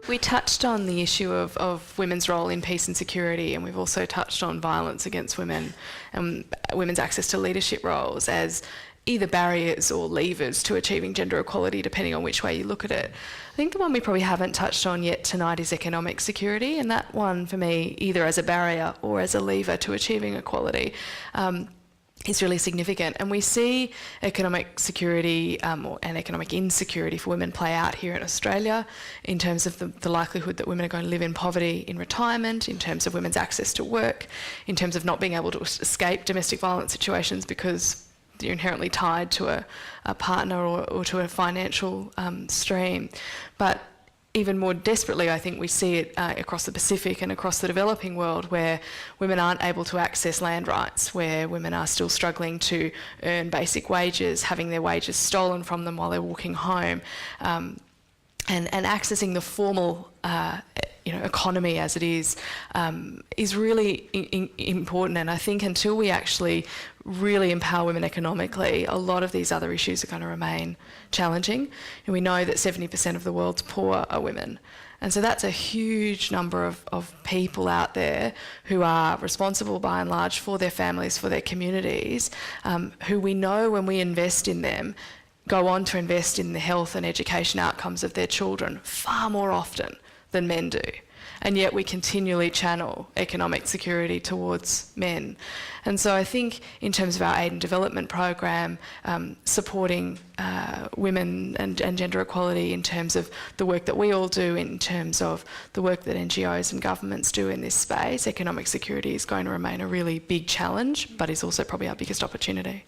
We touched on the issue of women's role in peace and security, and we've also touched on violence against women and women's access to leadership roles as either barriers or levers to achieving gender equality, depending on which way you look at it. I think the one we probably haven't touched on yet tonight is economic security, and that one for me, either as a barrier or as a lever to achieving equality, is really significant. And we see economic security and economic insecurity for women play out here in Australia in terms of the likelihood that women are going to live in poverty in retirement, in terms of women's access to work, in terms of not being able to escape domestic violence situations because you're inherently tied to a partner or to a financial stream. But even more desperately, I think we see it across the Pacific and across the developing world, where women aren't able to access land rights, where women are still struggling to earn basic wages, having their wages stolen from them while they're walking home, and accessing the formal economy as it is really important. And I think until we actually really empower women economically, a lot of these other issues are going to remain challenging. And we know that 70% of the world's poor are women. And so that's a huge number of people out there who are responsible by and large for their families, for their communities, who we know when we invest in them go on to invest in the health and education outcomes of their children far more often than men do. And yet we continually channel economic security towards men. And so I think in terms of our aid and development program, supporting women and gender equality in terms of the work that we all do, in terms of the work that NGOs and governments do in this space, economic security is going to remain a really big challenge, but is also probably our biggest opportunity.